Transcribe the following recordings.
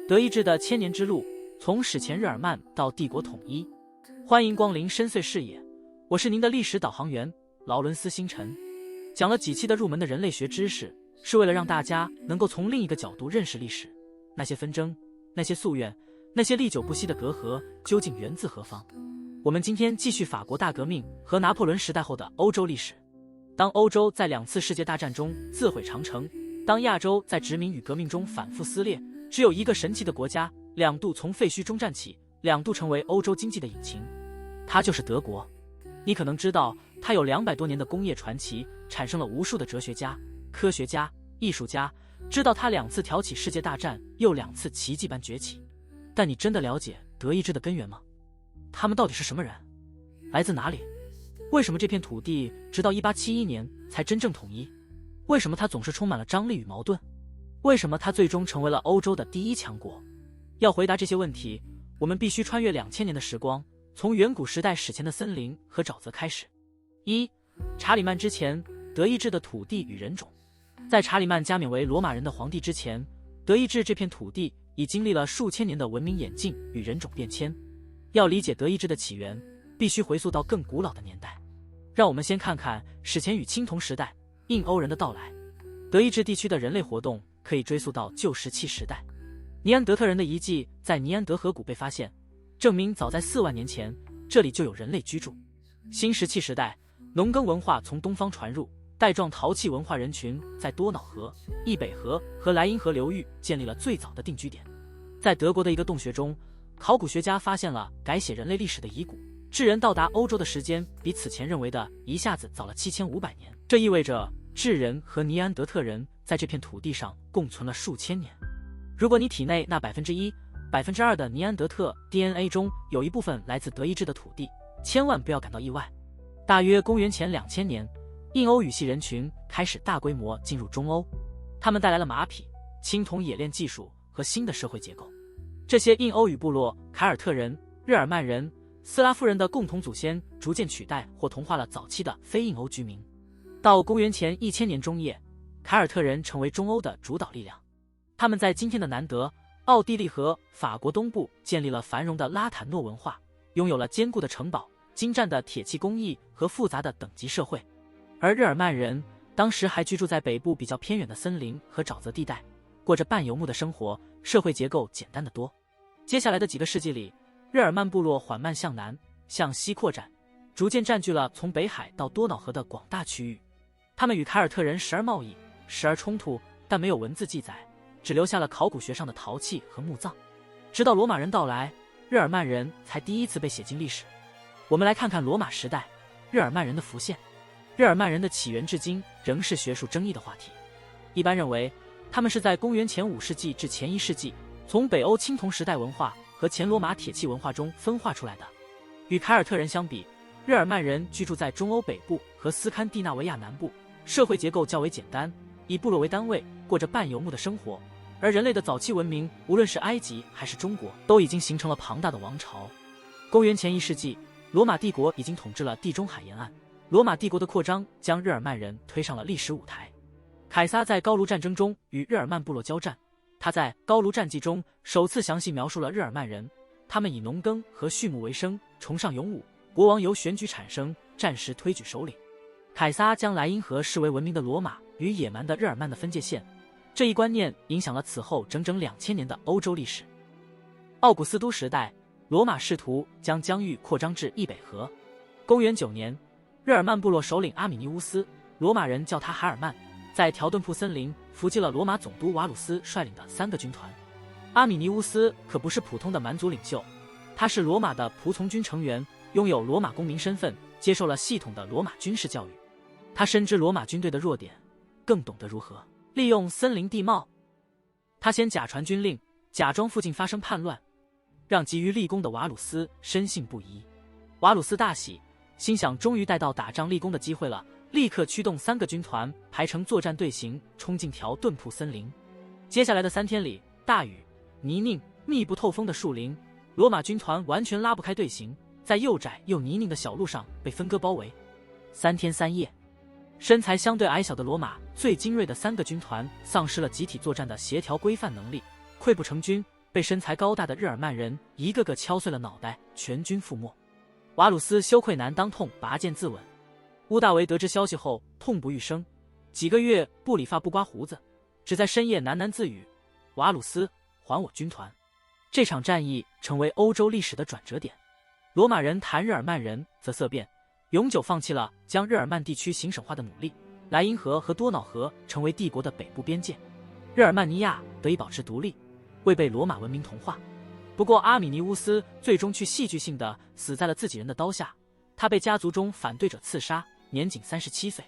德意志的千年之路，从史前日耳曼到帝国统一。欢迎光临深邃视野，我是您的历史导航员劳伦斯星辰。讲了几期的入门的人类学知识，是为了让大家能够从另一个角度认识历史。那些纷争，那些夙愿，那些历久不息的隔阂，究竟源自何方？我们今天继续法国大革命和拿破仑时代后的欧洲历史。当欧洲在2次世界大战中自毁长城，当亚洲在殖民与革命中反复撕裂，只有一个神奇的国家2度从废墟中站起，2度成为欧洲经济的引擎，它就是德国。你可能知道，它有200多年的工业传奇，产生了无数的哲学家、科学家、艺术家，知道它2次挑起世界大战，又2次奇迹般崛起。但你真的了解德意志的根源吗？他们到底是什么人？来自哪里？为什么这片土地直到1871年才真正统一？为什么它总是充满了张力与矛盾？为什么它最终成为了欧洲的第1强国？要回答这些问题，我们必须穿越2000年的时光，从远古时代史前的森林和沼泽开始。1. 查理曼之前，德意志的土地与人种。在查理曼加冕为罗马人的皇帝之前，德意志这片土地已经历了数千年的文明演进与人种变迁。要理解德意志的起源，必须回溯到更古老的年代。让我们先看看史前与青铜时代印欧人的到来。德意志地区的人类活动可以追溯到旧石器时代，尼安德特人的遗迹在尼安德河谷被发现，证明早在4万年前这里就有人类居住。新石器时代，农耕文化从东方传入，带状陶器文化人群在多瑙河、易北河和莱茵河流域建立了最早的定居点。在德国的一个洞穴中，考古学家发现了改写人类历史的遗骨，智人到达欧洲的时间比此前认为的一下子早了7500年，这意味着智人和尼安德特人在这片土地上共存了数千年。如果你体内那1%、2%的尼安德特 DNA 中有一部分来自德意志的土地，千万不要感到意外。大约公元前2000年，印欧语系人群开始大规模进入中欧，他们带来了马匹、青铜冶炼技术和新的社会结构。这些印欧语部落，凯尔特人、日耳曼人、斯拉夫人的共同祖先逐渐取代或同化了早期的非印欧居民。到公元前1000年中叶，凯尔特人成为中欧的主导力量。他们在今天的南德、奥地利和法国东部建立了繁荣的拉坦诺文化，拥有了坚固的城堡、精湛的铁器工艺和复杂的等级社会。而日耳曼人当时还居住在北部比较偏远的森林和沼泽地带，过着半游牧的生活，社会结构简单得多。接下来的几个世纪里，日耳曼部落缓慢向南、向西扩展，逐渐占据了从北海到多瑙河的广大区域。他们与凯尔特人时而贸易，时而冲突，但没有文字记载，只留下了考古学上的陶器和墓葬。直到罗马人到来，日耳曼人才第一次被写进历史。我们来看看罗马时代日耳曼人的浮现。日耳曼人的起源至今仍是学术争议的话题。一般认为，他们是在公元前5世纪至前1世纪从北欧青铜时代文化和前罗马铁器文化中分化出来的。与凯尔特人相比，日耳曼人居住在中欧北部和斯堪的纳维亚南部，社会结构较为简单，以部落为单位，过着半游牧的生活。而人类的早期文明，无论是埃及还是中国，都已经形成了庞大的王朝。公元前1世纪，罗马帝国已经统治了地中海沿岸。罗马帝国的扩张将日耳曼人推上了历史舞台。凯撒在高卢战争中与日耳曼部落交战，他在《高卢战记》中首次详细描述了日耳曼人，他们以农耕和畜牧为生，崇尚勇武，国王由选举产生，战时推举首领。凯撒将莱茵河视为文明的罗马与野蛮的日耳曼的分界线，这一观念影响了此后整整2000年的欧洲历史。奥古斯都时代，罗马试图将疆域扩张至易北河。公元9年，日耳曼部落首领阿米尼乌斯，罗马人叫他海尔曼，在条顿瀑森林伏击了罗马总督瓦鲁斯率领的3个军团。阿米尼乌斯可不是普通的蛮族领袖，他是罗马的仆从军成员，拥有罗马公民身份，接受了系统的罗马军事教育。他深知罗马军队的弱点，更懂得如何利用森林地貌。他先假传军令，假装附近发生叛乱，让急于立功的瓦鲁斯深信不疑。瓦鲁斯大喜，心想终于带到打仗立功的机会了，立刻驱动3个军团排成作战队形，冲进条顿瀑森林。接下来的3天里，大雨、泥泞、密不透风的树林，罗马军团完全拉不开队形，在又窄又泥泞的小路上被分割包围。3天3夜，身材相对矮小的罗马最精锐的3个军团丧失了集体作战的协调规范能力，溃不成军，被身材高大的日耳曼人一个个敲碎了脑袋，全军覆没。瓦鲁斯羞愧难当，痛拔剑自刎。乌大维得知消息后痛不欲生，几个月不理发不刮胡子，只在深夜喃喃自语：瓦鲁斯，还我军团。这场战役成为欧洲历史的转折点。罗马人谈日耳曼人则色变，永久放弃了将日耳曼地区行省化的努力。莱茵河和多瑙河成为帝国的北部边界，日耳曼尼亚得以保持独立，未被罗马文明同化。不过阿米尼乌斯最终却戏剧性地死在了自己人的刀下，他被家族中反对者刺杀，年仅37岁。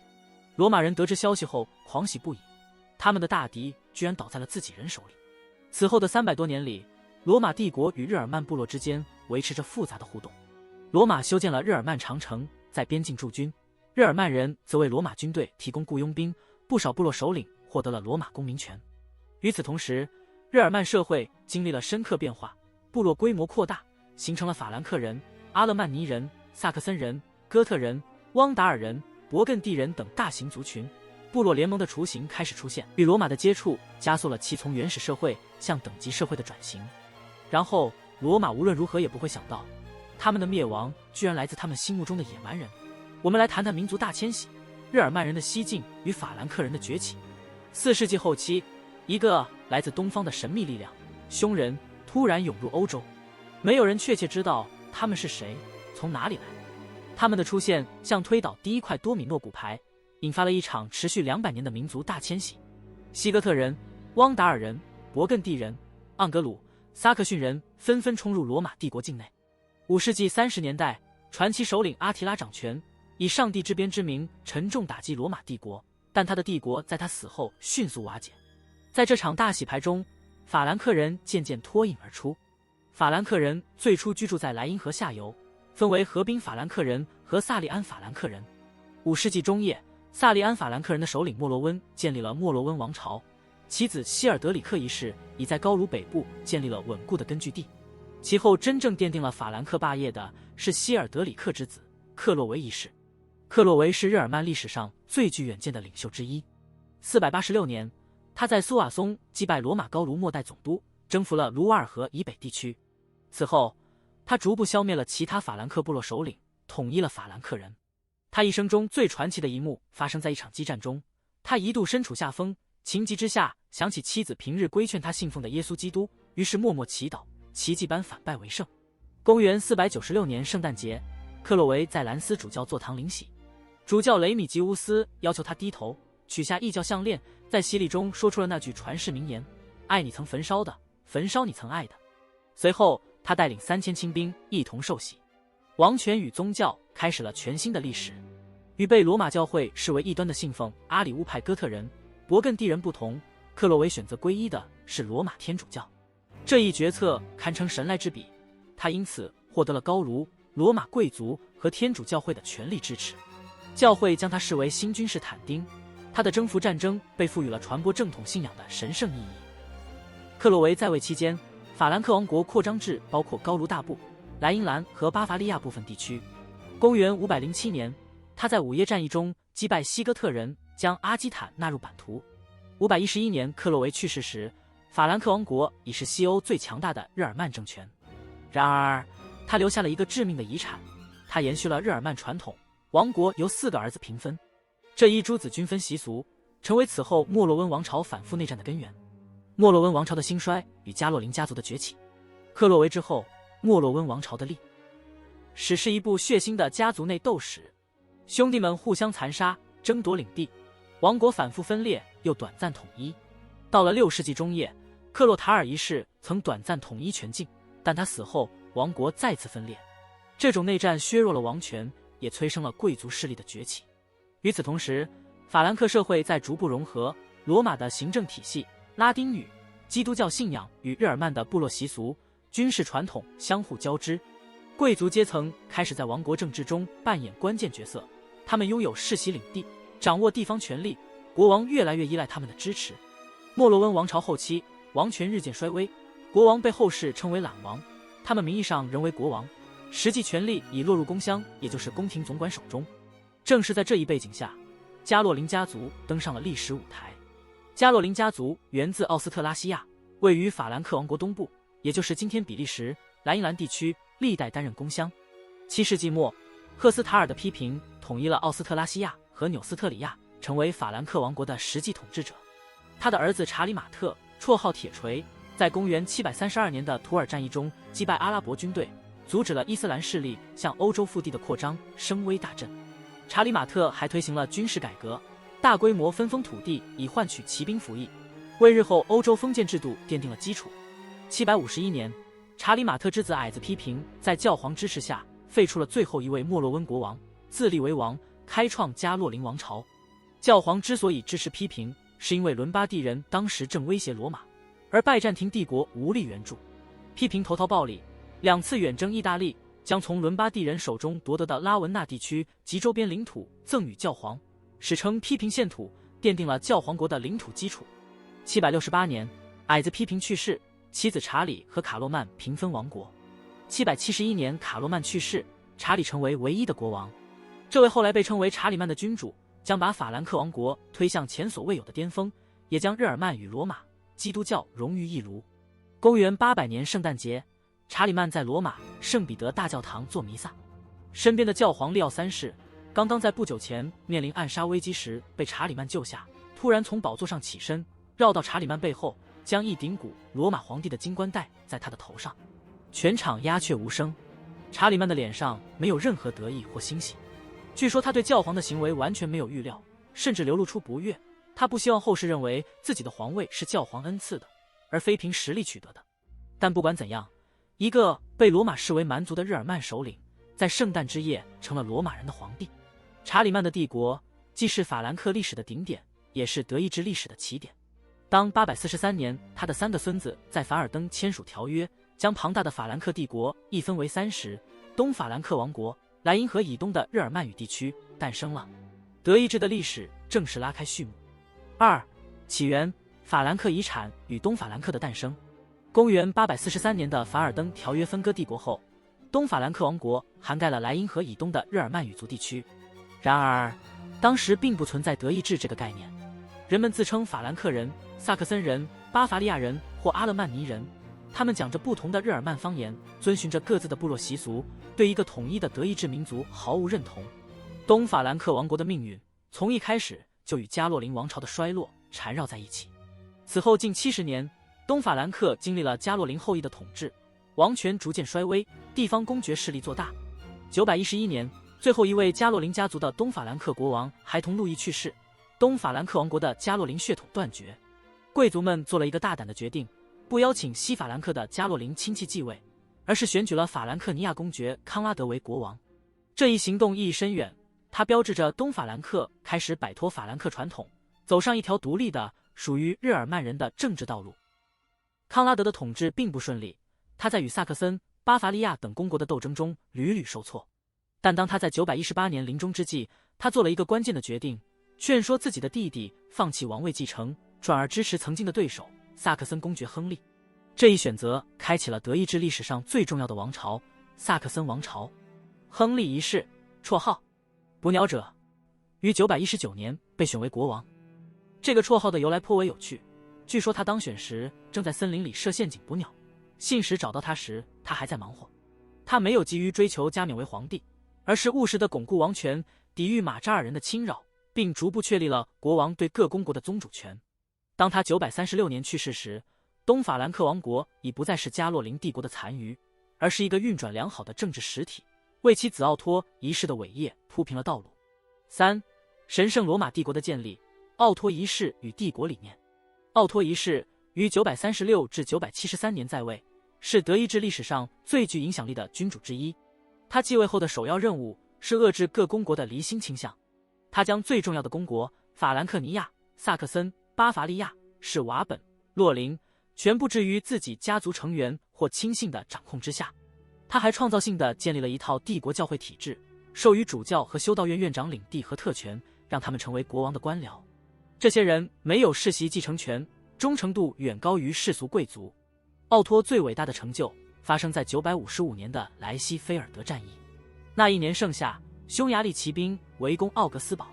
罗马人得知消息后狂喜不已，他们的大敌居然倒在了自己人手里。此后的300多年里，罗马帝国与日耳曼部落之间维持着复杂的互动。罗马修建了日耳曼长城，在边境驻军，日耳曼人则为罗马军队提供雇佣兵，不少部落首领获得了罗马公民权。与此同时，日耳曼社会经历了深刻变化，部落规模扩大，形成了法兰克人、阿勒曼尼人、萨克森人、哥特人、汪达尔人、勃艮第人等大型族群。部落联盟的雏形开始出现，与罗马的接触加速了其从原始社会向等级社会的转型。然后，罗马无论如何也不会想到，他们的灭亡居然来自他们心目中的野蛮人。我们来谈谈民族大迁徙，日耳曼人的西进与法兰克人的崛起。4世纪后期，一个来自东方的神秘力量——匈人突然涌入欧洲，没有人确切知道他们是谁，从哪里来。他们的出现像推倒第一块多米诺骨牌，引发了一场持续200年的民族大迁徙。西哥特人、汪达尔人、勃艮第人、盎格鲁撒克逊人纷纷冲入罗马帝国境内。5世纪30年代，传奇首领阿提拉掌权，以上帝之鞭之名沉重打击罗马帝国，但他的帝国在他死后迅速瓦解。在这场大洗牌中，法兰克人渐渐脱颖而出。法兰克人最初居住在莱茵河下游，分为河滨法兰克人和萨利安法兰克人。5世纪中叶，萨利安法兰克人的首领莫洛温建立了莫洛温王朝，其子希尔德里克一世已在高卢北部建立了稳固的根据地。其后真正奠定了法兰克霸业的是希尔德里克之子克洛维一世。克洛维是日耳曼历史上最具远见的领袖之一。486年，他在苏瓦松击败罗马高卢末代总督，征服了卢瓦尔河以北地区。此后，他逐步消灭了其他法兰克部落首领，统一了法兰克人。他一生中最传奇的一幕发生在一场激战中，他一度身处下风，情急之下想起妻子平日规劝他信奉的耶稣基督，于是默默祈祷，奇迹般反败为胜。公元496年圣诞节，克洛维在兰斯主教座堂领洗，主教雷米吉乌斯要求他低头，取下异教项链，在洗礼中说出了那句传世名言：爱你曾焚烧的，焚烧你曾爱的。随后他带领3000亲兵一同受洗，王权与宗教开始了全新的历史。与被罗马教会视为异端的信奉阿里乌派哥特人、勃艮第人不同，克洛维选择皈依的是罗马天主教。这一决策堪称神来之笔，他因此获得了高卢、罗马贵族和天主教会的全力支持。教会将他视为新君士坦丁，他的征服战争被赋予了传播正统信仰的神圣意义。克洛维在位期间，法兰克王国扩张至包括高卢大部、莱茵兰和巴伐利亚部分地区。公元507年，他在午夜战役中击败西哥特人，将阿基坦纳入版图。511年克洛维去世时，法兰克王国已是西欧最强大的日耳曼政权。然而，他留下了一个致命的遗产，他延续了日耳曼传统，王国由4个儿子平分。这一诸子均分习俗，成为此后莫洛温王朝反复内战的根源。莫洛温王朝的兴衰与加洛林家族的崛起。克洛维之后，莫洛温王朝的立史是一部血腥的家族内斗史，兄弟们互相残杀，争夺领地，王国反复分裂，又短暂统一。到了6世纪中叶，克洛塔尔一世曾短暂统一全境，但他死后，王国再次分裂。这种内战削弱了王权，也催生了贵族势力的崛起。与此同时，法兰克社会在逐步融合，罗马的行政体系、拉丁语、基督教信仰与日耳曼的部落习俗、军事传统相互交织。贵族阶层开始在王国政治中扮演关键角色，他们拥有世袭领地，掌握地方权力，国王越来越依赖他们的支持。莫洛温王朝后期，王权日渐衰微，国王被后世称为懒王，他们名义上仍为国王，实际权力已落入公乡，也就是宫廷总管手中。正是在这一背景下，加洛林家族登上了历史舞台。加洛林家族源自奥斯特拉西亚，位于法兰克王国东部，也就是今天比利时、莱茵兰地区，历代担任公乡。7世纪末，赫斯塔尔的批评统一了奥斯特拉西亚和纽斯特里亚，成为法兰克王国的实际统治者。他的儿子查理马特，绰号铁锤，在公元732年的图尔战役中击败阿拉伯军队，阻止了伊斯兰势力向欧洲腹地的扩张，声威大振。查理马特还推行了军事改革，大规模分封土地以换取骑兵服役，为日后欧洲封建制度奠定了基础。751年，查理马特之子矮子批评在教皇支持下废除了最后一位莫洛温国王，自立为王，开创加洛林王朝。教皇之所以支持批评，是因为伦巴第人当时正威胁罗马，而拜占庭帝国无力援助。批评投桃报李，2次远征意大利，将从伦巴第人手中夺得的拉文纳地区及周边领土赠与教皇，史称批评献土，奠定了教皇国的领土基础。768年，矮子批评去世，妻子查理和卡洛曼平分王国。771年，卡洛曼去世，查理成为唯一的国王。这位后来被称为查理曼的君主，将把法兰克王国推向前所未有的巅峰，也将日耳曼与罗马、基督教融于一炉。公元800年圣诞节，查理曼在罗马圣彼得大教堂做弥撒，身边的教皇利奥3世刚刚在不久前面临暗杀危机时被查理曼救下，突然从宝座上起身，绕到查理曼背后，将一顶古罗马皇帝的金冠戴在他的头上。全场鸦雀无声，查理曼的脸上没有任何得意或欣喜。据说他对教皇的行为完全没有预料，甚至流露出不悦。他不希望后世认为自己的皇位是教皇恩赐的，而非凭实力取得的。但不管怎样，一个被罗马视为蛮族的日耳曼首领，在圣诞之夜成了罗马人的皇帝。查理曼的帝国既是法兰克历史的顶点，也是德意志历史的起点。当843年他的3个孙子在凡尔登签署条约，将庞大的法兰克帝国一分为3时，东法兰克王国、莱茵河以东的日耳曼语地区诞生了，德意志的历史正式拉开序幕。2. 起源：法兰克遗产与东法兰克的诞生。公元843年的凡尔登条约分割帝国后，东法兰克王国涵盖了莱茵河以东的日耳曼语族地区。然而，当时并不存在德意志这个概念，人们自称法兰克人、萨克森人、巴伐利亚人或阿勒曼尼人，他们讲着不同的日耳曼方言，遵循着各自的部落习俗，对一个统一的德意志民族毫无认同。东法兰克王国的命运从一开始就与加洛林王朝的衰落缠绕在一起。此后近70年，东法兰克经历了加洛林后裔的统治，王权逐渐衰微，地方公爵势力做大。911年，最后一位加洛林家族的东法兰克国王孩童路易去世，东法兰克王国的加洛林血统断绝。贵族们做了一个大胆的决定，不邀请西法兰克的加洛林亲戚继位，而是选举了法兰克尼亚公爵康拉德为国王。这一行动意义深远，它标志着东法兰克开始摆脱法兰克传统，走上一条独立的属于日耳曼人的政治道路。康拉德的统治并不顺利，他在与萨克森、巴伐利亚等公国的斗争中屡屡受挫。但当他在918年临终之际，他做了一个关键的决定，劝说自己的弟弟放弃王位继承，转而支持曾经的对手萨克森公爵亨利。这一选择开启了德意志历史上最重要的王朝——萨克森王朝。亨利一世，绰号捕鸟者，于919年被选为国王。这个绰号的由来颇为有趣，据说他当选时正在森林里设陷阱捕鸟，信使找到他时，他还在忙活。他没有急于追求加冕为皇帝，而是务实地巩固王权，抵御马扎尔人的侵扰，并逐步确立了国王对各公国的宗主权。当他936年去世时，东法兰克王国已不再是加洛林帝国的残余，而是一个运转良好的政治实体，为其子奥托一世的伟业铺平了道路。3. 神圣罗马帝国的建立，奥托一世与帝国理念。奥托一世于936至973年在位，是德意志历史上最具影响力的君主之一。他继位后的首要任务是遏制各公国的离心倾向。他将最重要的公国法兰克尼亚、萨克森、巴伐利亚、史瓦本、洛林全部置于自己家族成员或亲信的掌控之下。他还创造性地建立了一套帝国教会体制，授予主教和修道院院长领地和特权，让他们成为国王的官僚。这些人没有世袭继承权，忠诚度远高于世俗贵族。奥托最伟大的成就发生在955年的莱西菲尔德战役。那一年盛夏，匈牙利骑兵围攻奥格斯堡，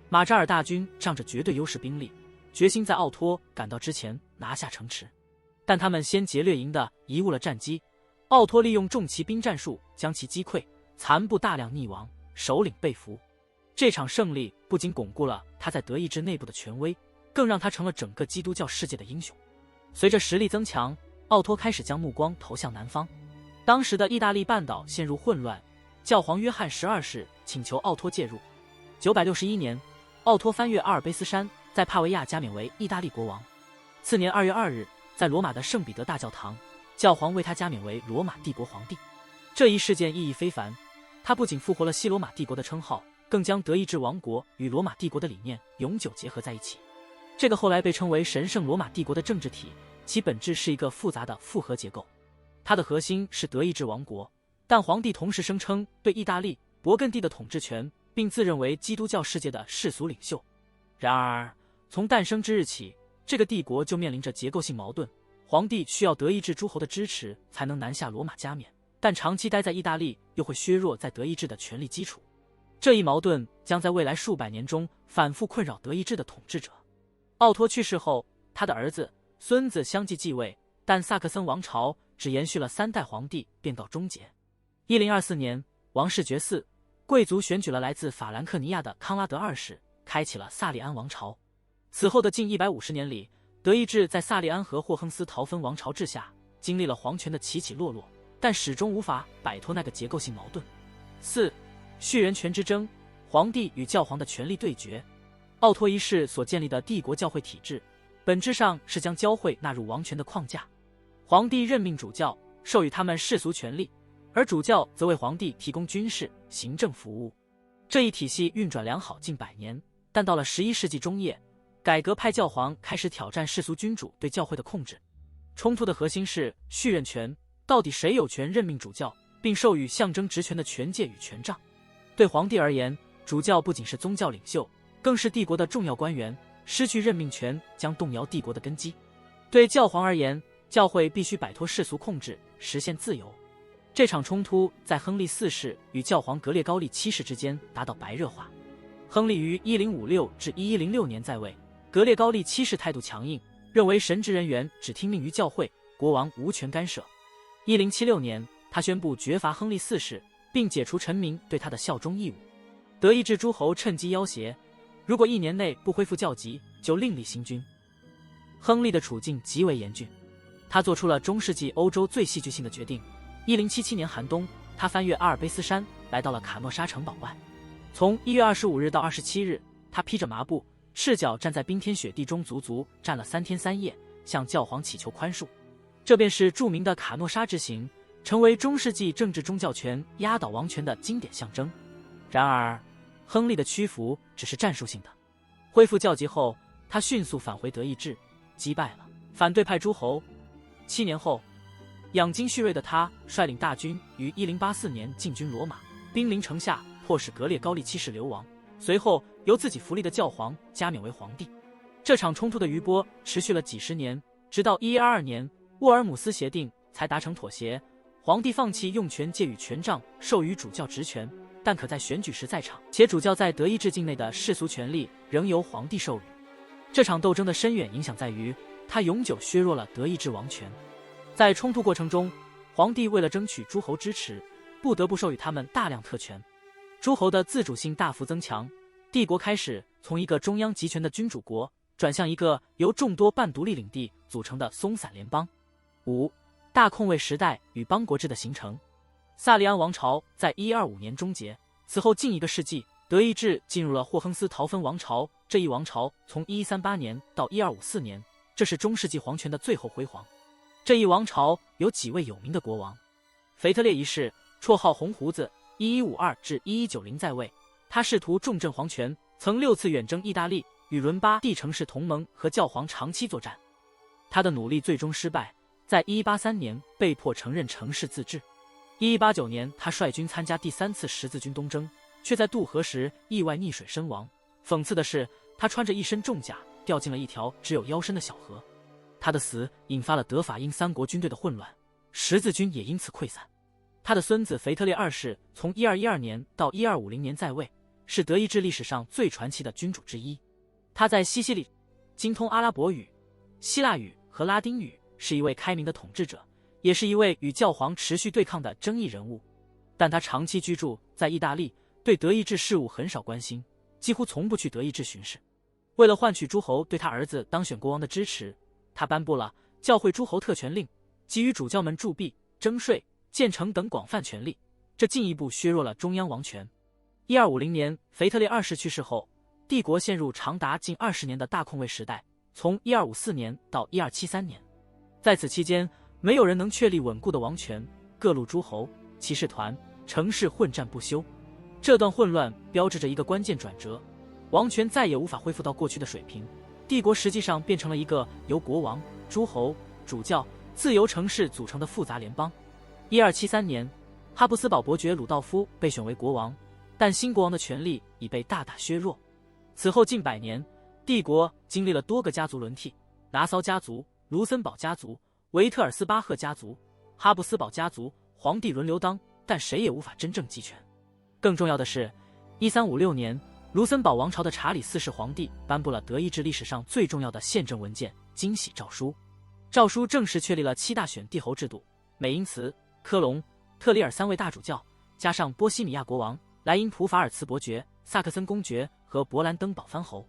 马扎尔大军仗着绝对优势兵力，决心在奥托赶到之前拿下城池。但他们先劫掠营的贻误了战机，奥托利用重骑兵战术将其击溃，残部大量溺亡，首领被俘。这场胜利不仅巩固了他在德意志内部的权威，更让他成了整个基督教世界的英雄。随着实力增强，奥托开始将目光投向南方。当时的意大利半岛陷入混乱，教皇约翰12世请求奥托介入。961年，奥托翻越阿尔卑斯山，在帕维亚加冕为意大利国王。次年2月2日，在罗马的圣彼得大教堂，教皇为他加冕为罗马帝国皇帝。这一事件意义非凡，他不仅复活了西罗马帝国的称号，更将德意志王国与罗马帝国的理念永久结合在一起。这个后来被称为神圣罗马帝国的政治体，其本质是一个复杂的复合结构。它的核心是德意志王国，但皇帝同时声称对意大利、勃艮第的统治权，并自认为基督教世界的世俗领袖。然而，从诞生之日起，这个帝国就面临着结构性矛盾。皇帝需要德意志诸侯的支持才能南下罗马加冕，但长期待在意大利又会削弱在德意志的权力基础。这一矛盾将在未来数百年中反复困扰德意志的统治者。奥托去世后，他的儿子、孙子相继继位，但萨克森王朝只延续了3代皇帝便告终结。1024年，王室决嗣，贵族选举了来自法兰克尼亚的康拉德2世，开启了萨利安王朝。此后的近150年里，德意志在萨利安和霍亨斯陶芬王朝治下，经历了皇权的起起落落，但始终无法摆脱那个结构性矛盾。4. 续人权之争，皇帝与教皇的权力对决。奥托一世所建立的帝国教会体制，本质上是将教会纳入王权的框架。皇帝任命主教，授予他们世俗权力，而主教则为皇帝提供军事、行政服务。这一体系运转良好近100年，但到了11世纪中叶，改革派教皇开始挑战世俗君主对教会的控制。冲突的核心是续任权，到底谁有权任命主教，并授予象征职权的权戒与权杖。对皇帝而言，主教不仅是宗教领袖，更是帝国的重要官员，失去任命权将动摇帝国的根基。对教皇而言，教会必须摆脱世俗控制，实现自由。这场冲突在亨利4世与教皇格列高利7世之间达到白热化。亨利于1056至1106年在位，格列高利7世态度强硬，认为神职人员只听命于教会，国王无权干涉。1076年，他宣布绝罚亨利4世，并解除臣民对他的效忠义务。德意志诸侯趁机要挟，如果1年内不恢复教籍，就另立新君。亨利的处境极为严峻，他做出了中世纪欧洲最戏剧性的决定。1077年寒冬，他翻越阿尔卑斯山，来到了卡诺沙城堡外。从1月25日到27日，他披着麻布，赤脚站在冰天雪地中，足足站了3天3夜，向教皇祈求宽恕。这便是著名的卡诺沙之行，成为中世纪政治宗教权压倒王权的经典象征。然而，亨利的屈服只是战术性的。恢复教籍后，他迅速返回德意志，击败了反对派诸侯。7年后，养精蓄锐的他率领大军于1084年进军罗马，兵临城下，迫使格列高利7世流亡。随后，由自己扶立的教皇加冕为皇帝。这场冲突的余波持续了几十年，直到1122年，沃尔姆斯协定才达成妥协。皇帝放弃用权借与权杖授予主教职权，但可在选举时在场，且主教在德意志境内的世俗权力仍由皇帝授予。这场斗争的深远影响在于，它永久削弱了德意志王权。在冲突过程中，皇帝为了争取诸侯支持，不得不授予他们大量特权。诸侯的自主性大幅增强，帝国开始从一个中央集权的君主国转向一个由众多半独立领地组成的松散联邦。5. 大空位时代与邦国制的形成。萨利安王朝在1125年终结，此后近1个世纪，德意志进入了霍亨斯陶芬王朝。这一王朝从1138年到1254年，这是中世纪皇权的最后辉煌。这一王朝有几位有名的国王。腓特烈一世，绰号红胡子，1152至1190在位，他试图重振皇权，曾6次远征意大利，与伦巴第城市同盟和教皇长期作战。他的努力最终失败，在1183年被迫承认城市自治。1189年，他率军参加第3次十字军东征，却在渡河时意外溺水身亡。讽刺的是，他穿着一身重甲，掉进了一条只有腰深的小河。他的死引发了德法英3国军队的混乱，十字军也因此溃散。他的孙子腓特烈2世从1212年到1250年在位，是德意志历史上最传奇的君主之一。他在西西里精通阿拉伯语、希腊语和拉丁语，是一位开明的统治者，也是一位与教皇持续对抗的争议人物。但他长期居住在意大利，对德意志事务很少关心，几乎从不去德意志巡视。为了换取诸侯对他儿子当选国王的支持，他颁布了教会诸侯特权令，给予主教们铸币、征税、建城等广泛权力，这进一步削弱了中央王权。1250年，腓特烈二世去世后，帝国陷入长达近20年的大空位时代，从1254年到1273年。在此期间，没有人能确立稳固的王权，各路诸侯、骑士团、城市混战不休。这段混乱标志着一个关键转折，王权再也无法恢复到过去的水平，帝国实际上变成了一个由国王、诸侯、主教、自由城市组成的复杂联邦。1273年，哈布斯堡伯爵鲁道夫被选为国王，但新国王的权力已被大大削弱。此后近100年，帝国经历了多个家族轮替，拿骚家族、卢森堡家族、维特尔斯巴赫家族、哈布斯堡家族，皇帝轮流当，但谁也无法真正集权。更重要的是，1356年，卢森堡王朝的查理4世皇帝颁布了德意志历史上最重要的宪政文件《金禧诏书》。诏书正式确立了7大选帝侯制度，美因茨、科隆、特里尔3位大主教，加上波西米亚国王、莱茵普法尔茨伯爵、萨克森公爵和勃兰登堡藩侯。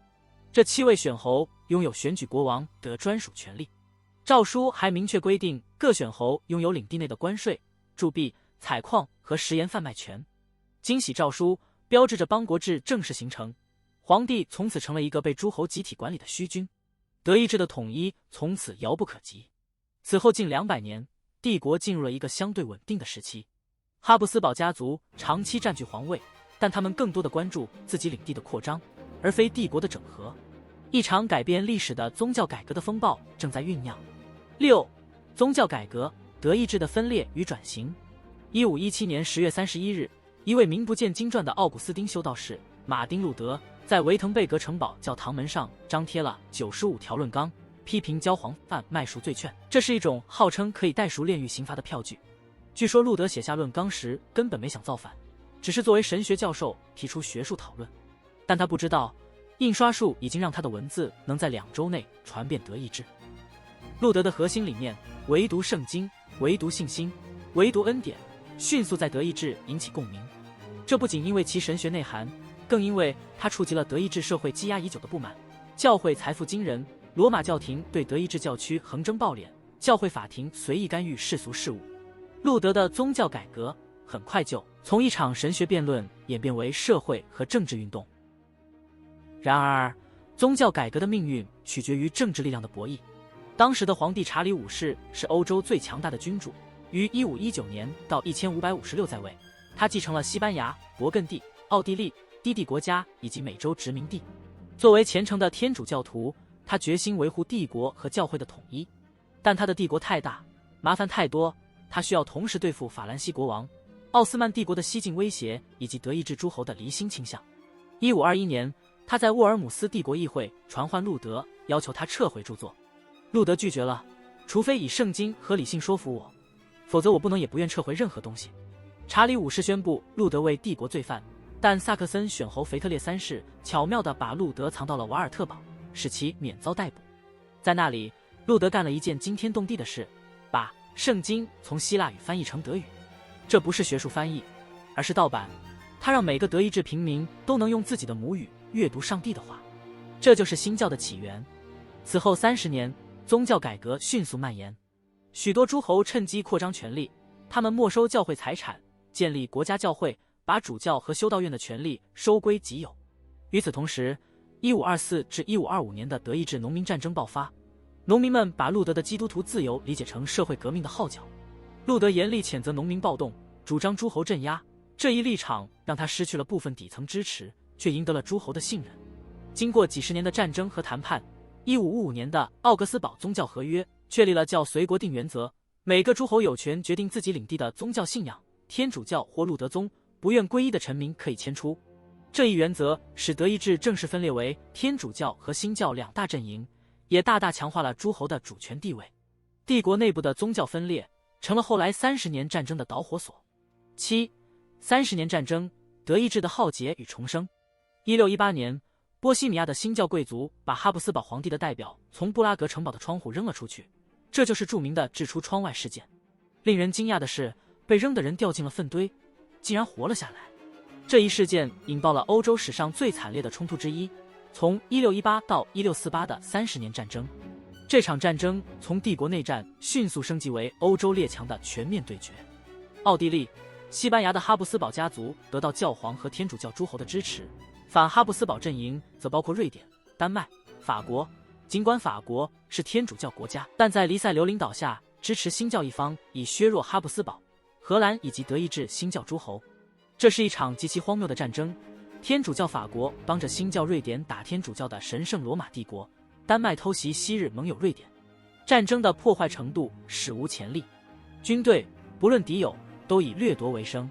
这7位选侯拥有选举国王的专属权利。诏书还明确规定，各选侯拥有领地内的关税、铸币、采矿和食盐贩卖权。金禧诏书标志着邦国制正式形成，皇帝从此成了一个被诸侯集体管理的虚君，德意志的统一从此遥不可及。此后近200年，帝国进入了一个相对稳定的时期。哈布斯堡家族长期占据皇位，但他们更多的关注自己领地的扩张，而非帝国的整合。一场改变历史的宗教改革的风暴正在酝酿。6. 宗教改革，德意志的分裂与转型。1517年10月31日，一位名不见经传的奥古斯丁修道士马丁·路德在维滕贝格城堡教堂门上张贴了95条论纲，批评教皇犯卖赎罪券。这是一种号称可以代赎炼狱刑罚的票据。据说路德写下论纲时根本没想造反，只是作为神学教授提出学术讨论。但他不知道，印刷术已经让他的文字能在2周内传遍德意志。路德的核心理念，唯独圣经、唯独信心、唯独恩典，迅速在德意志引起共鸣。这不仅因为其神学内涵，更因为它触及了德意志社会积压已久的不满。教会财富惊人，罗马教廷对德意志教区横征暴敛，教会法庭随意干预世俗事务。路德的宗教改革很快就从一场神学辩论演变为社会和政治运动。然而，宗教改革的命运取决于政治力量的博弈。当时的皇帝查理5世是欧洲最强大的君主，于1519年到1556在位。他继承了西班牙、勃艮第、奥地利、低地国家以及美洲殖民地。作为虔诚的天主教徒，他决心维护帝国和教会的统一。但他的帝国太大，麻烦太多，他需要同时对付法兰西国王、奥斯曼帝国的西进威胁以及德意志诸侯的离心倾向。1521年，他在沃尔姆斯帝国议会传唤路德，要求他撤回著作。路德拒绝了，除非以圣经和理性说服我，否则我不能也不愿撤回任何东西。查理5世宣布路德为帝国罪犯，但萨克森选侯腓特烈3世巧妙地把路德藏到了瓦尔特堡，使其免遭逮捕。在那里，路德干了一件惊天动地的事，把圣经从希腊语翻译成德语。这不是学术翻译，而是盗版。他让每个德意志平民都能用自己的母语阅读上帝的话。这就是新教的起源。此后30年，宗教改革迅速蔓延，许多诸侯趁机扩张权力，他们没收教会财产，建立国家教会，把主教和修道院的权力收归己有。与此同时，1524至1525年的德意志农民战争爆发，农民们把路德的基督徒自由理解成社会革命的号角。路德严厉谴责农民暴动，主张诸侯镇压，这一立场让他失去了部分底层支持，却赢得了诸侯的信任。经过几十年的战争和谈判，1555年的奥格斯堡宗教合约确立了教随国定原则，每个诸侯有权决定自己领地的宗教信仰，天主教或路德宗，不愿皈依的臣民可以迁出。这一原则使德意志正式分裂为天主教和新教2大阵营，也大大强化了诸侯的主权地位。帝国内部的宗教分裂成了后来30年战争的导火索。7. 30年战争，德意志的浩劫与重生。1618年，波西米亚的新教贵族把哈布斯堡皇帝的代表从布拉格城堡的窗户扔了出去，这就是著名的掷出窗外事件。令人惊讶的是，被扔的人掉进了粪堆，竟然活了下来。这一事件引爆了欧洲史上最惨烈的冲突之一，从1618到1648的30年战争。这场战争从帝国内战迅速升级为欧洲列强的全面对决。奥地利、西班牙的哈布斯堡家族得到教皇和天主教诸侯的支持，反哈布斯堡阵营则包括瑞典、丹麦、法国。尽管法国是天主教国家，但在黎塞留领导下支持新教一方，以削弱哈布斯堡。荷兰以及德意志新教诸侯。这是一场极其荒谬的战争。天主教法国帮着新教瑞典打天主教的神圣罗马帝国，丹麦偷袭昔日盟友瑞典。战争的破坏程度史无前例，军队不论敌友都以掠夺为生。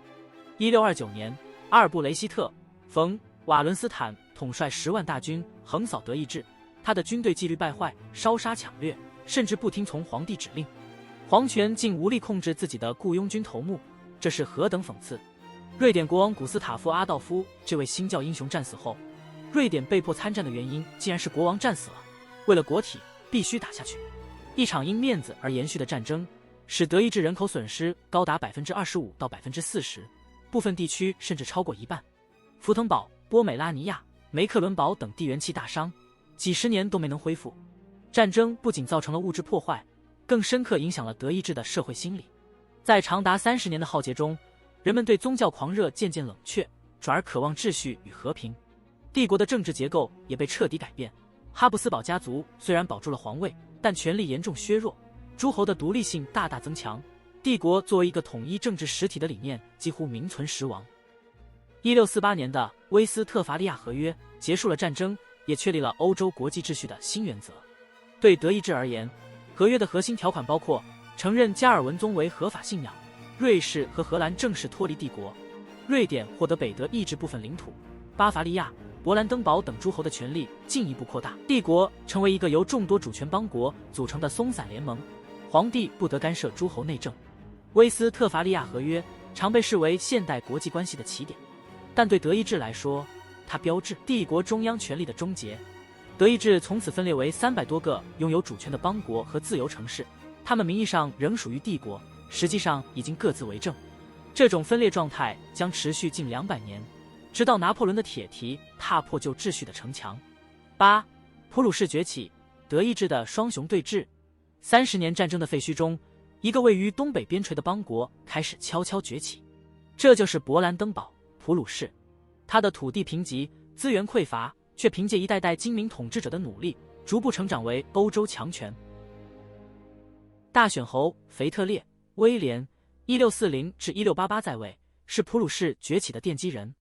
1629年，阿尔布雷希特·冯·瓦伦斯坦统帅10万大军横扫德意志，他的军队纪律败坏，烧杀抢掠，甚至不听从皇帝指令。皇权竟无力控制自己的雇佣军头目，这是何等讽刺！瑞典国王古斯塔夫·阿道夫这位新教英雄战死后，瑞典被迫参战的原因竟然是国王战死了。为了国体，必须打下去。一场因面子而延续的战争，使德意志人口损失高达25%到40%，部分地区甚至超过一半。福腾堡、波美拉尼亚、梅克伦堡等地元气大伤，几十年都没能恢复。战争不仅造成了物质破坏，更深刻影响了德意志的社会心理。在长达30年的浩劫中，人们对宗教狂热渐渐冷却，转而渴望秩序与和平。帝国的政治结构也被彻底改变。哈布斯堡家族虽然保住了皇位，但权力严重削弱，诸侯的独立性大大增强，帝国作为一个统一政治实体的理念几乎名存实亡。1648年的威斯特伐利亚合约结束了战争，也确立了欧洲国际秩序的新原则。对德意志而言，合约的核心条款包括承认加尔文宗为合法信仰，瑞士和荷兰正式脱离帝国，瑞典获得北德意志部分领土，巴伐利亚、勃兰登堡等诸侯的权力进一步扩大，帝国成为一个由众多主权邦国组成的松散联盟，皇帝不得干涉诸侯内政。威斯特伐利亚合约常被视为现代国际关系的起点，但对德意志来说，它标志帝国中央权力的终结。德意志从此分裂为300多个拥有主权的邦国和自由城市，他们名义上仍属于帝国，实际上已经各自为政。这种分裂状态将持续近200年，直到拿破仑的铁蹄踏破旧秩序的城墙。8. 普鲁士崛起，德意志的双雄对峙。30年战争的废墟中，一个位于东北边陲的邦国开始悄悄崛起，这就是勃兰登堡，普鲁士。它的土地贫瘠，资源匮乏，却凭借一代代精明统治者的努力，逐步成长为欧洲强权。大选侯腓特烈·威廉 1640至1688在位，是普鲁士崛起的奠基人。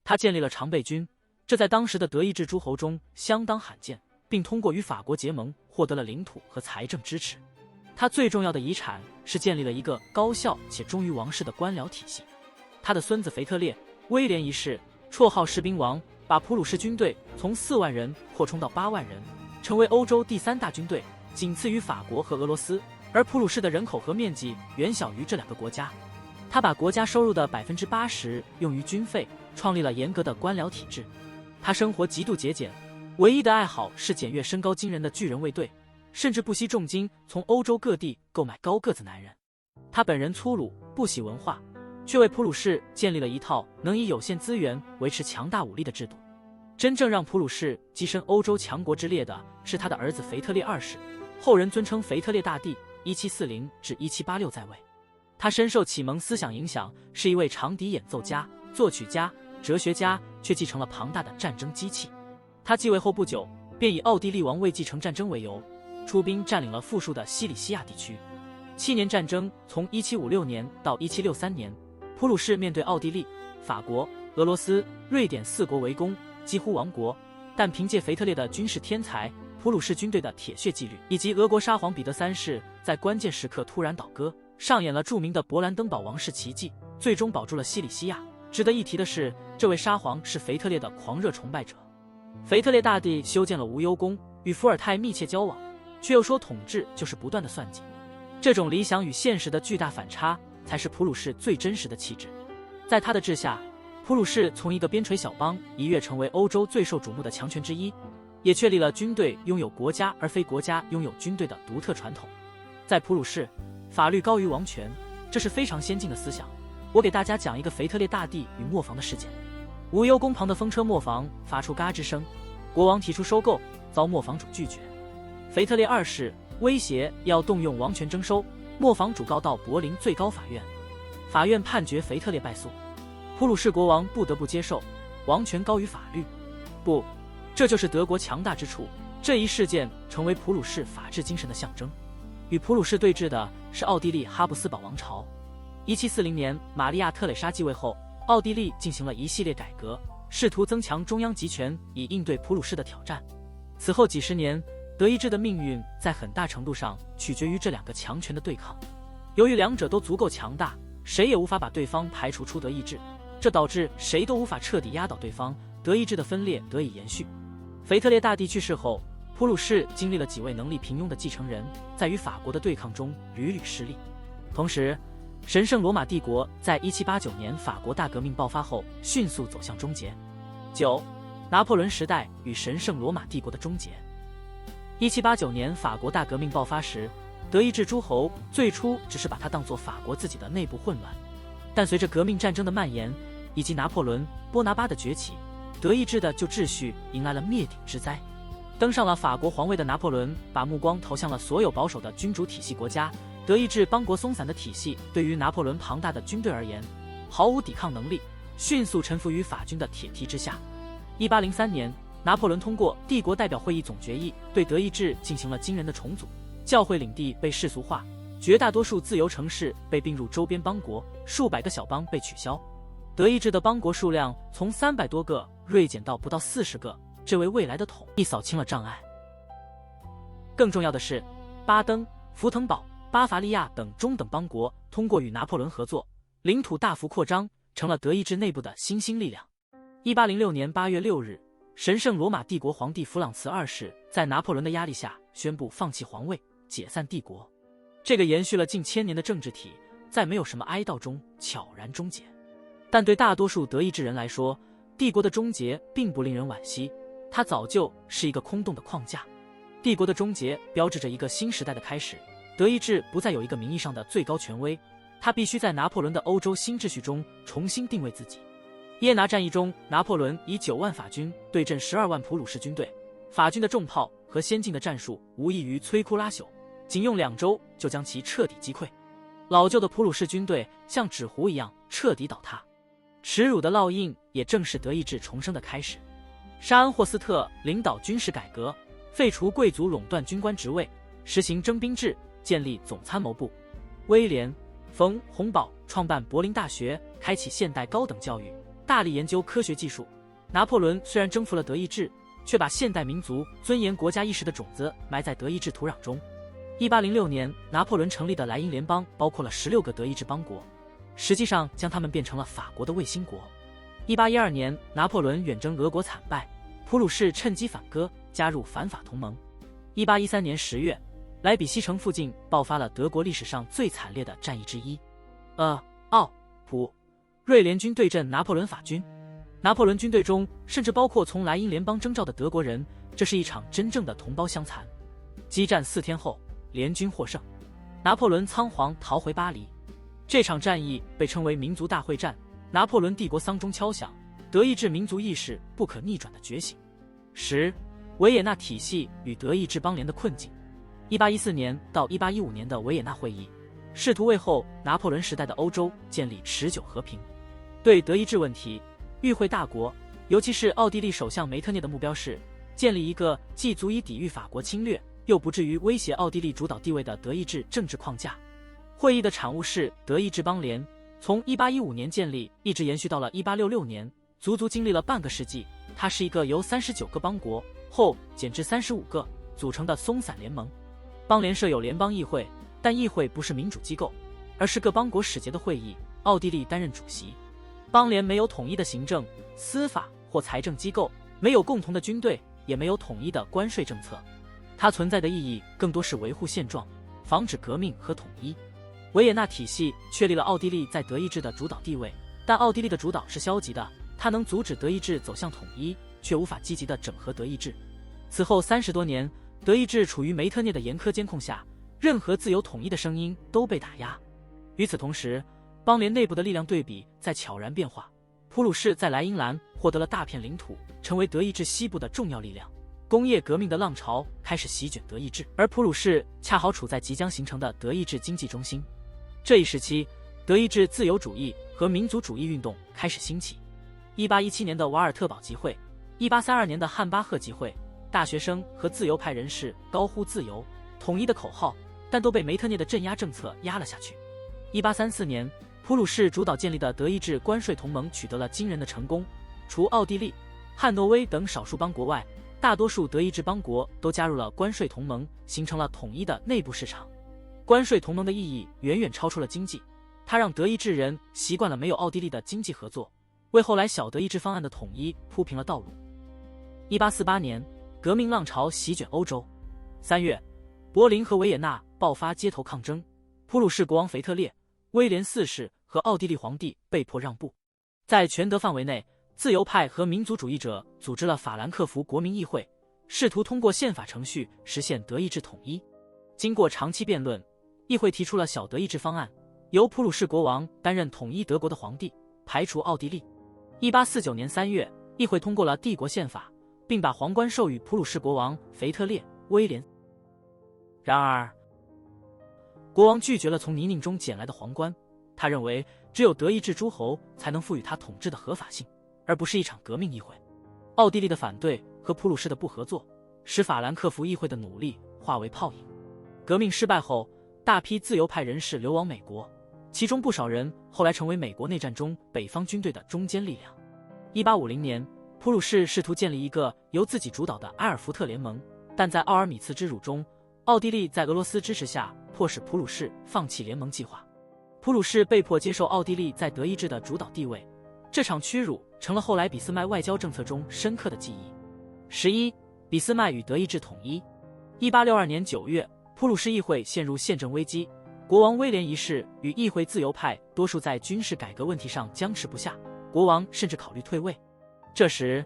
他建立了常备军，这在当时的德意志诸侯中相当罕见，并通过与法国结盟获得了领土和财政支持。他最重要的遗产是建立了一个高效且忠于王室的官僚体系。他的孙子腓特烈·威廉一世，绰号士兵王，把普鲁士军队从4万人扩充到8万人，成为欧洲第3大军队，仅次于法国和俄罗斯。而普鲁士的人口和面积远小于这2个国家。他把国家收入的80%用于军费，创立了严格的官僚体制。他生活极度节俭，唯一的爱好是检阅身高惊人的巨人卫队，甚至不惜重金从欧洲各地购买高个子男人。他本人粗鲁，不喜文化，却为普鲁士建立了一套能以有限资源维持强大武力的制度。真正让普鲁士跻身欧洲强国之列的是他的儿子腓特烈二世，后人尊称腓特烈大帝，1740至1786在位。他深受启蒙思想影响，是一位长笛演奏家、作曲家、哲学家，却继承了庞大的战争机器。他继位后不久，便以奥地利王位继承战争为由，出兵占领了富庶的西里西亚地区。7年战争从1756年到1763年，普鲁士面对奥地利、法国、俄罗斯、瑞典4国围攻，几乎亡国。但凭借腓特烈的军事天才、普鲁士军队的铁血纪律，以及俄国沙皇彼得3世在关键时刻突然倒戈，上演了著名的勃兰登堡王室奇迹，最终保住了西里西亚。值得一提的是，这位沙皇是腓特烈的狂热崇拜者。腓特烈大帝修建了无忧宫，与伏尔泰密切交往，却又说统治就是不断的算计。这种理想与现实的巨大反差，才是普鲁士最真实的气质。在他的治下，普鲁士从一个边陲小邦一跃成为欧洲最受瞩目的强权之一，也确立了军队拥有国家而非国家拥有军队的独特传统。在普鲁士，法律高于王权，这是非常先进的思想。我给大家讲一个腓特烈大帝与磨坊的事件。无忧宫旁的风车磨坊发出嘎吱声，国王提出收购，遭磨坊主拒绝。腓特烈二世威胁要动用王权征收，磨坊主告到柏林最高法院，法院判决腓特烈败诉。普鲁士国王不得不接受王权高于法律。不，这就是德国强大之处。这一事件成为普鲁士法治精神的象征。与普鲁士对峙的是奥地利哈布斯堡王朝。1740年，玛利亚·特蕾莎继位后，奥地利进行了一系列改革，试图增强中央集权，以应对普鲁士的挑战。此后几十年，德意志的命运在很大程度上取决于这两个强权的对抗。由于两者都足够强大，谁也无法把对方排除出德意志，这导致谁都无法彻底压倒对方，德意志的分裂得以延续。腓特烈大帝去世后，普鲁士经历了几位能力平庸的继承人，在与法国的对抗中屡屡失利。同时，神圣罗马帝国在1789年法国大革命爆发后迅速走向终结。9. 拿破仑时代与神圣罗马帝国的终结。1789年法国大革命爆发时，德意志诸侯最初只是把它当作法国自己的内部混乱，但随着革命战争的蔓延以及拿破仑·波拿巴的崛起，德意志的旧秩序迎来了灭顶之灾。登上了法国皇位的拿破仑把目光投向了所有保守的君主体系国家，德意志邦国松散的体系对于拿破仑庞大的军队而言毫无抵抗能力，迅速臣服于法军的铁蹄之下。1803年，拿破仑通过帝国代表会议总决议对德意志进行了惊人的重组，教会领地被世俗化，绝大多数自由城市被并入周边邦国，数百个小邦被取消，德意志的邦国数量从300多个锐减到不到40个，这为未来的统一扫清了障碍。更重要的是，巴登、福腾堡、巴伐利亚等中等邦国通过与拿破仑合作，领土大幅扩张，成了德意志内部的新兴力量。1806年8月6日，神圣罗马帝国皇帝弗朗茨二世在拿破仑的压力下宣布放弃皇位，解散帝国。这个延续了近1000年的政治体，在没有什么哀悼中悄然终结。但对大多数德意志人来说，帝国的终结并不令人惋惜，它早就是一个空洞的框架。帝国的终结标志着一个新时代的开始，德意志不再有一个名义上的最高权威，它必须在拿破仑的欧洲新秩序中重新定位自己。耶拿战役中，拿破仑以9万法军对阵12万普鲁士军队，法军的重炮和先进的战术无异于摧枯拉朽，仅用2周就将其彻底击溃。老旧的普鲁士军队像纸糊一样彻底倒塌，耻辱的烙印也正是德意志重生的开始。沙恩霍斯特领导军事改革，废除贵族垄断军官职位，实行征兵制，建立总参谋部。威廉·冯·洪堡创办柏林大学，开启现代高等教育，大力研究科学技术。拿破仑虽然征服了德意志，却把现代民族尊严国家意识的种子埋在德意志土壤中。1806年，拿破仑成立的莱茵联邦包括了16个德意志邦国，实际上将他们变成了法国的卫星国。1812年，拿破仑远征俄国惨败，普鲁士趁机反戈，加入反法同盟。1813年10月，莱比锡城附近爆发了德国历史上最惨烈的战役之一——奥普瑞联军对阵拿破仑法军。拿破仑军队中甚至包括从莱茵联邦征召的德国人，这是一场真正的同胞相残。激战4天后，联军获胜，拿破仑仓皇逃回巴黎。这场战役被称为民族大会战，拿破仑帝国丧钟敲响，德意志民族意识不可逆转的觉醒。10. 维也纳体系与德意志邦联的困境。1814年到1815年的维也纳会议，试图为后拿破仑时代的欧洲建立持久和平。对德意志问题，与会大国，尤其是奥地利首相梅特涅的目标是建立一个既足以抵御法国侵略，又不至于威胁奥地利主导地位的德意志政治框架。会议的产物是德意志邦联，从1815年建立，一直延续到了1866年，足足经历了半个世纪。它是一个由39个邦国后减至35个组成的松散联盟。邦联设有联邦议会，但议会不是民主机构，而是各邦国使节的会议，奥地利担任主席。邦联没有统一的行政、司法或财政机构，没有共同的军队，也没有统一的关税政策。它存在的意义更多是维护现状，防止革命和统一。维也纳体系确立了奥地利在德意志的主导地位，但奥地利的主导是消极的，它能阻止德意志走向统一，却无法积极地整合德意志。此后30多年，德意志处于梅特涅的严苛监控下，任何自由统一的声音都被打压。与此同时，邦联内部的力量对比在悄然变化。普鲁士在莱茵兰获得了大片领土，成为德意志西部的重要力量。工业革命的浪潮开始席卷德意志，而普鲁士恰好处在即将形成的德意志经济中心。这一时期，德意志自由主义和民族主义运动开始兴起。1817年的瓦尔特堡集会，1832年的汉巴赫集会，大学生和自由派人士高呼自由、统一的口号，但都被梅特涅的镇压政策压了下去。1834年，普鲁士主导建立的德意志关税同盟取得了惊人的成功，除奥地利、汉诺威等少数邦国外，大多数德意志邦国都加入了关税同盟，形成了统一的内部市场。关税同盟的意义远远超出了经济，它让德意志人习惯了没有奥地利的经济合作，为后来小德意志方案的统一铺平了道路。1848年，革命浪潮席卷欧洲。3月，柏林和维也纳爆发街头抗争，普鲁士国王腓特烈、威廉四世和奥地利皇帝被迫让步。在全德范围内，自由派和民族主义者组织了法兰克福国民议会，试图通过宪法程序实现德意志统一。经过长期辩论，议会提出了小德意志方案，由普鲁士国王担任统一德国的皇帝，排除奥地利。1849年3月，议会通过了帝国宪法，并把皇冠授予普鲁士国王腓特烈、威廉。然而，国王拒绝了从泥泞中捡来的皇冠，他认为只有德意志诸侯才能赋予他统治的合法性，而不是一场革命议会。奥地利的反对和普鲁士的不合作，使法兰克福议会的努力化为泡影。革命失败后，大批自由派人士流亡美国，其中不少人后来成为美国内战中北方军队的中坚力量。1850年，普鲁士试图建立一个由自己主导的埃尔福特联盟，但在奥尔米茨之辱中，奥地利在俄罗斯支持下迫使普鲁士放弃联盟计划。普鲁士被迫接受奥地利在德意志的主导地位，这场屈辱成了后来俾斯麦外交政策中深刻的记忆。11. 俾斯麦与德意志统一。1862年9月，普鲁士议会陷入宪政危机，国王威廉一世与议会自由派多数在军事改革问题上僵持不下，国王甚至考虑退位。这时，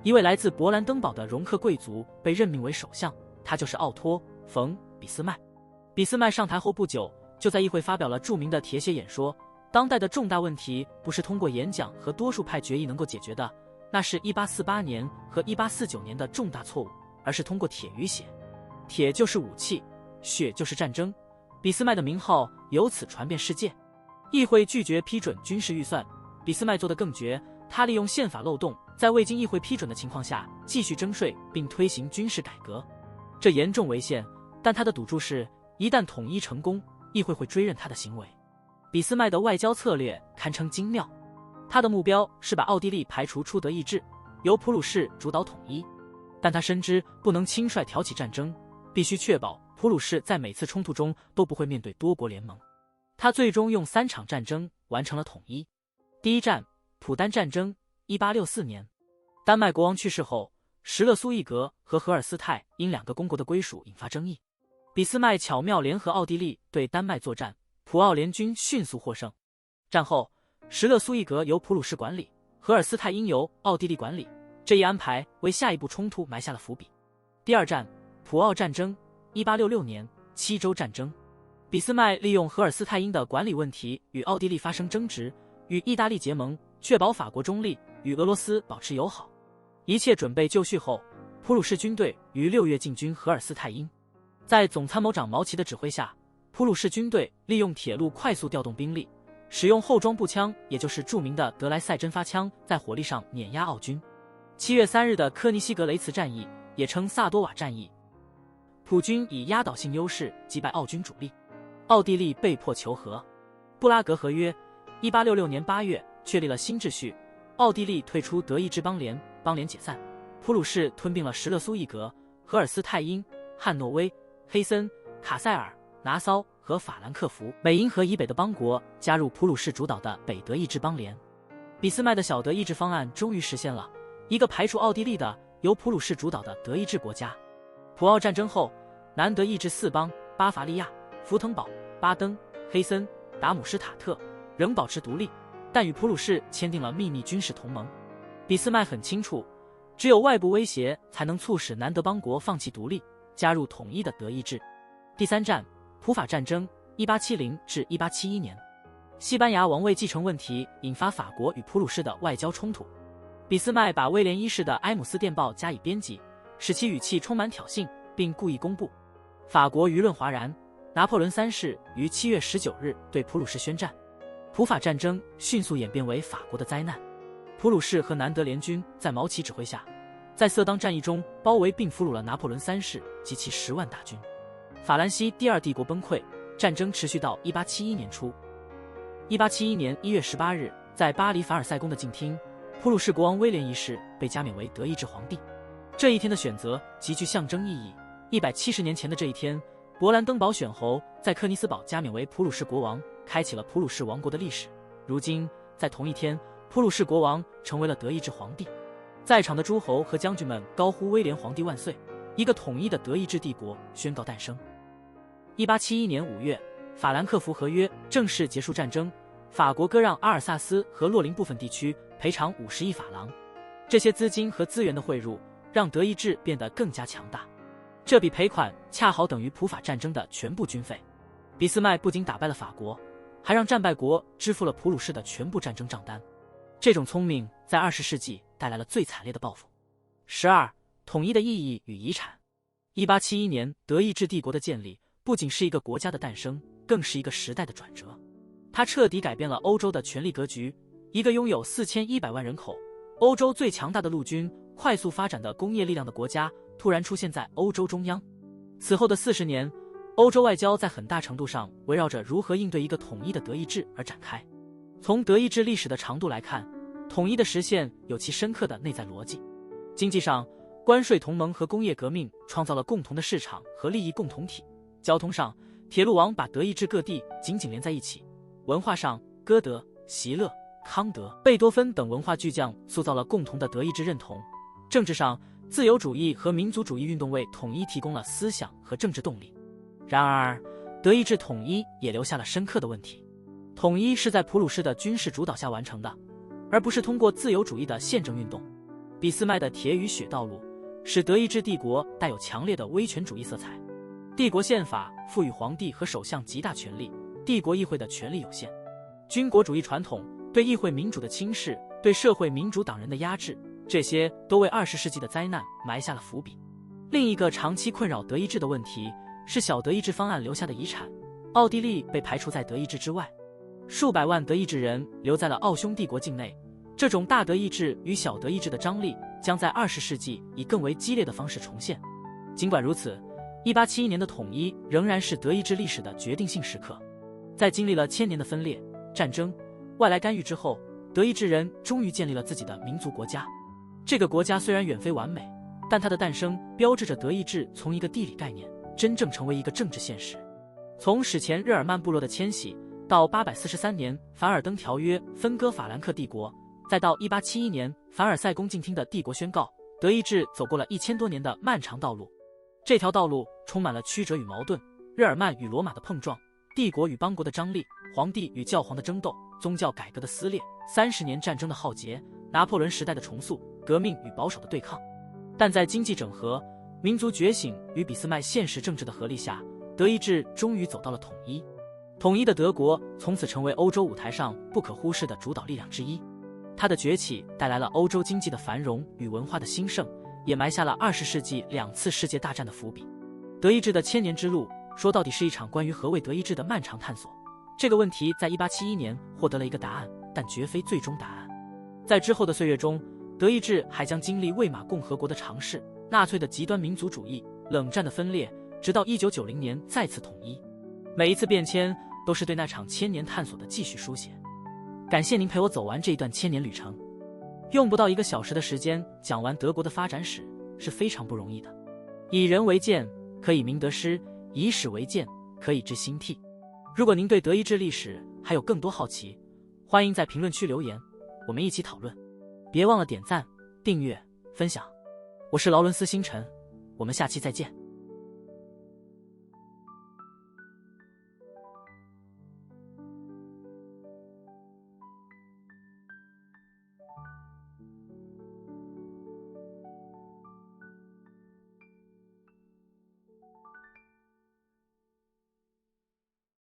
一位来自勃兰登堡的容克贵族被任命为首相，他就是奥托·冯·俾斯麦。俾斯麦上台后不久，就在议会发表了著名的铁血演说。当代的重大问题不是通过演讲和多数派决议能够解决的，那是1848年和1849年的重大错误，而是通过铁与血。铁就是武器，血就是战争。俾斯麦的名号由此传遍世界。议会拒绝批准军事预算，俾斯麦做得更绝，他利用宪法漏洞，在未经议会批准的情况下继续征税并推行军事改革，这严重违宪。但他的赌注是，一旦统一成功，议会会追认他的行为。俾斯麦的外交策略堪称精妙，他的目标是把奥地利排除出德意志，由普鲁士主导统一。但他深知不能轻率挑起战争，必须确保普鲁士在每次冲突中都不会面对多国联盟。他最终用3场战争完成了统一。第一战，普丹战争，1864年。丹麦国王去世后，石勒苏伊格和荷尔斯泰因2个公国的归属引发争议。俾斯麦巧妙联合奥地利对丹麦作战，普奥联军迅速获胜。战后，石勒苏伊格由普鲁士管理，荷尔斯泰应由奥地利管理，这一安排为下一步冲突埋下了伏笔。第二战，普奥战争，1866年，7州战争。俾斯麦利用荷尔斯泰因的管理问题与奥地利发生争执，与意大利结盟，确保法国中立，与俄罗斯保持友好。一切准备就绪后，普鲁士军队于6月进军荷尔斯泰因。在总参谋长毛奇的指挥下，普鲁士军队利用铁路快速调动兵力，使用厚装步枪，也就是著名的德莱塞针发枪，在火力上碾压奥军。7月3日的科尼西格雷茨战役，也称萨多瓦战役，普军以压倒性优势击败奥军主力，奥地利被迫求和。布拉格合约，1866年8月确立了新秩序，奥地利退出德意志邦联，邦联解散，普鲁士吞并了石勒苏伊格、荷尔斯泰因、汉诺威、黑森、卡塞尔、拿骚和法兰克福，美因河以北的邦国加入普鲁士主导的北德意志邦联。俾斯麦的小德意志方案终于实现了，一个排除奥地利的由普鲁士主导的德意志国家。普奥战争后，南德意志4邦巴伐利亚、福腾堡、巴登、黑森、达姆施塔特仍保持独立，但与普鲁士签订了秘密军事同盟。俾斯麦很清楚，只有外部威胁才能促使南德邦国放弃独立，加入统一的德意志。第三战，普法战争1870至1871年，西班牙王位继承问题引发法国与普鲁士的外交冲突。俾斯麦把威廉一世的埃姆斯电报加以编辑，使其语气充满挑衅，并故意公布。法国舆论哗然。拿破仑三世于7月19日对普鲁士宣战，普法战争迅速演变为法国的灾难。普鲁士和南德联军在毛奇指挥下，在色当战役中包围并俘虏了拿破仑三世及其10万大军。法兰西第二帝国崩溃，战争持续到1871年初。1871年1月18日，在巴黎凡尔赛宫的静厅，普鲁士国王威廉一世被加冕为德意志皇帝。这一天的选择极具象征意义。170年前的这一天，勃兰登堡选侯在克尼斯堡加冕为普鲁士国王，开启了普鲁士王国的历史。如今，在同一天，普鲁士国王成为了德意志皇帝。在场的诸侯和将军们高呼威廉皇帝万岁，一个统一的德意志帝国宣告诞生。1871年5月，法兰克福合约正式结束战争，法国割让阿尔萨斯和洛林部分地区，赔偿50亿法郎。这些资金和资源的汇入，让德意志变得更加强大。这笔赔款恰好等于普法战争的全部军费。俾斯麦不仅打败了法国，还让战败国支付了普鲁士的全部战争账单。这种聪明在20世纪带来了最惨烈的报复。12. 统一的意义与遗产。1871年德意志帝国的建立不仅是一个国家的诞生，更是一个时代的转折。它彻底改变了欧洲的权力格局。一个拥有4100万人口、欧洲最强大的陆军、快速发展的工业力量的国家突然出现在欧洲中央。此后的40年，欧洲外交在很大程度上围绕着如何应对一个统一的德意志而展开。从德意志历史的长度来看，统一的实现有其深刻的内在逻辑。经济上，关税同盟和工业革命创造了共同的市场和利益共同体；交通上，铁路网把德意志各地紧紧连在一起；文化上，歌德、席勒、康德、贝多芬等文化巨匠塑造了共同的德意志认同；政治上，自由主义和民族主义运动为统一提供了思想和政治动力。然而，德意志统一也留下了深刻的问题。统一是在普鲁士的军事主导下完成的，而不是通过自由主义的宪政运动。俾斯麦的铁与血道路使德意志帝国带有强烈的威权主义色彩。帝国宪法赋予皇帝和首相极大权力，帝国议会的权力有限。军国主义传统对议会民主的轻视，对社会民主党人的压制，这些都为20世纪的灾难埋下了伏笔。另一个长期困扰德意志的问题是小德意志方案留下的遗产。奥地利被排除在德意志之外，数百万德意志人留在了奥匈帝国境内。这种大德意志与小德意志的张力将在20世纪以更为激烈的方式重现。尽管如此，1871年的统一仍然是德意志历史的决定性时刻。在经历了1000年的分裂、战争、外来干预之后，德意志人终于建立了自己的民族国家。这个国家虽然远非完美，但它的诞生标志着德意志从一个地理概念真正成为一个政治现实。从史前日耳曼部落的迁徙，到843年凡尔登条约分割法兰克帝国，再到1871年凡尔赛宫静厅的帝国宣告，德意志走过了1000多年的漫长道路。这条道路充满了曲折与矛盾，日耳曼与罗马的碰撞，帝国与邦国的张力，皇帝与教皇的争斗，宗教改革的撕裂，30年战争的浩劫，拿破仑时代的重塑，革命与保守的对抗。但在经济整合、民族觉醒与俾斯麦现实政治的合力下，德意志终于走到了统一。统一的德国从此成为欧洲舞台上不可忽视的主导力量之一。它的崛起带来了欧洲经济的繁荣与文化的兴盛，也埋下了20世纪2次世界大战的伏笔。德意志的1000年之路，说到底是一场关于何谓德意志的漫长探索。这个问题在1871年获得了一个答案，但绝非最终答案。在之后的岁月中，德意志还将经历魏玛共和国的尝试、纳粹的极端民族主义、冷战的分裂，直到1990年再次统一。每一次变迁都是对那场1000年探索的继续书写。感谢您陪我走完这一段1000年旅程。用不到1个小时的时间讲完德国的发展史是非常不容易的。以人为鉴，可以明得失；以史为鉴，可以知兴替。如果您对德意志历史还有更多好奇，欢迎在评论区留言，我们一起讨论。别忘了点赞、订阅、分享。我是劳伦斯星辰，我们下期再见。